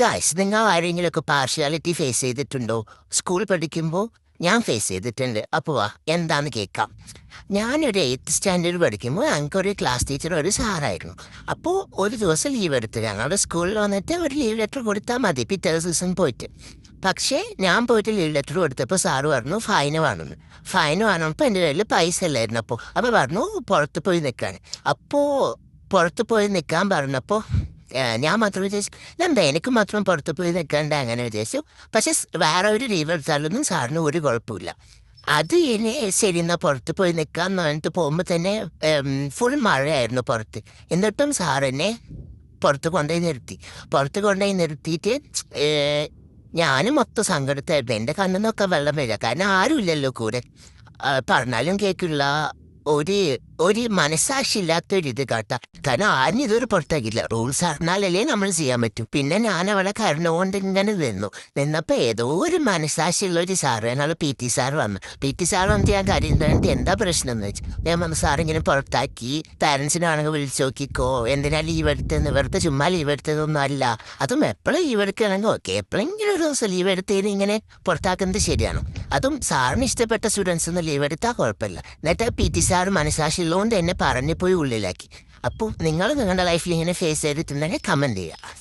Guys നിങ്ങൾ ആരെങ്കിലുമൊക്കെ partiality face ചെയ്തിട്ടുണ്ടോ? സ്കൂൾ പഠിക്കുമ്പോൾ ഞാൻ ഫേസ് ചെയ്തിട്ടുണ്ട്. അപ്പോൾ വാ എന്താന്ന് കേൾക്കാം. ഞാനൊരു 8th സ്റ്റാൻഡേർഡ് പഠിക്കുമ്പോൾ ഞങ്ങൾക്കൊരു ക്ലാസ് ടീച്ചർ ഒരു സാറായിരുന്നു. അപ്പോൾ ഒരു ദിവസം ലീവ് എടുത്ത് ഞങ്ങളുടെ സ്കൂളിൽ വന്നിട്ട് ഒരു ലീവ് ലെറ്റർ കൊടുത്താൽ മതി പിറ്റേ ദിവസം പോയിട്ട്. പക്ഷേ ഞാൻ പോയിട്ട് ലീവ് ലെറ്റർ കൊടുത്തപ്പോൾ സാറ് പറഞ്ഞു ഫൈന് വേണമെന്ന്. ഫൈന് വേണപ്പോൾ എൻ്റെ കയ്യിൽ പൈസ ഇല്ലായിരുന്നു. അപ്പോൾ പറഞ്ഞു പുറത്ത് പോയി നിൽക്കാൻ. അപ്പോൾ പുറത്ത് പോയി നിൽക്കാൻ പറഞ്ഞപ്പോൾ ഞാൻ മാത്രം വിചാരിച്ചു എന്താ എനിക്ക് മാത്രം പുറത്ത് പോയി നിൽക്കണ്ട അങ്ങനെ വിചാരിച്ചു. പക്ഷെ വേറെ ഒരു ലീവ് എടുത്താലൊന്നും സാറിന് ഒരു കുഴപ്പമില്ല. അത് ഇനി ശരി എന്നാൽ പുറത്ത് പോയി നിൽക്കാന്ന് പറഞ്ഞിട്ട് പോകുമ്പോൾ തന്നെ ഫുൾ മഴയായിരുന്നു പുറത്ത്. എന്നിട്ടും സാറെന്നെ പുറത്ത് കൊണ്ടുപോയി നിർത്തിയിട്ട് ഞാനും മൊത്തം സങ്കടത്തായിരുന്നു. എൻ്റെ കണ്ണിന്നൊക്കെ വെള്ളം വരിക, കാരണം ആരുമില്ലല്ലോ കൂടെ. പറഞ്ഞാലും കേൾക്കില്ല. ഒരു ഒരു മനസ്സാക്ഷി ഇല്ലാത്തൊരിത് കേട്ടാ. കാരണം ആരും ഇതൊരു പുറത്താക്കില്ല. റൂൾസ് അറിഞ്ഞാലല്ലേ നമ്മൾ ചെയ്യാൻ പറ്റും. പിന്നെ ഞാൻ അവിടെ കരഞ്ഞുകൊണ്ട് ഇങ്ങനെ നിന്നപ്പോൾ ഏതോ ഒരു മനസ്സാക്ഷിയുള്ള ഒരു സാറ്, എന്നാൽ PT സാർ വന്നു. PT സാർ വന്നിട്ട് ഞാൻ കരുതുന്നിട്ട് എന്താ പ്രശ്നം എന്ന് വെച്ചു. ഞാൻ വന്ന് സാറിങ്ങനെ പുറത്താക്കി, പാരൻസിനാണെങ്കിൽ വിളിച്ചു നോക്കിക്കോ, എന്തിനാ ലീവ് എടുത്തതെന്ന്. വെറുതെ ചുമ്മാ ലീവ് എടുത്തതൊന്നും അല്ല. അതും എപ്പോഴും ലീവ് എടുക്കുകയാണെങ്കിൽ ഓക്കെ, എപ്പോഴെങ്കിലും ഒരു ദിവസം ലീവ് എടുത്തതിന് ഇങ്ങനെ പുറത്താക്കുന്നത് ശരിയാണ്. അതും സാറിന് ഇഷ്ടപ്പെട്ട സ്റ്റുഡൻസ് ഒന്ന് ലീവ് എടുത്താൽ കുഴപ്പമില്ല. എന്നിട്ട് PT സാർ മനസ്സാക്ഷി ഉള്ളതുകൊണ്ട് എന്നെ പറഞ്ഞു പോയി ഉള്ളിലാക്കി. അപ്പോൾ നിങ്ങൾ നിങ്ങളുടെ ലൈഫിൽ ഇങ്ങനെ ഫേസ് ചെയ്തിട്ടുണ്ടെങ്കിൽ കമൻറ്റ് ചെയ്യുക.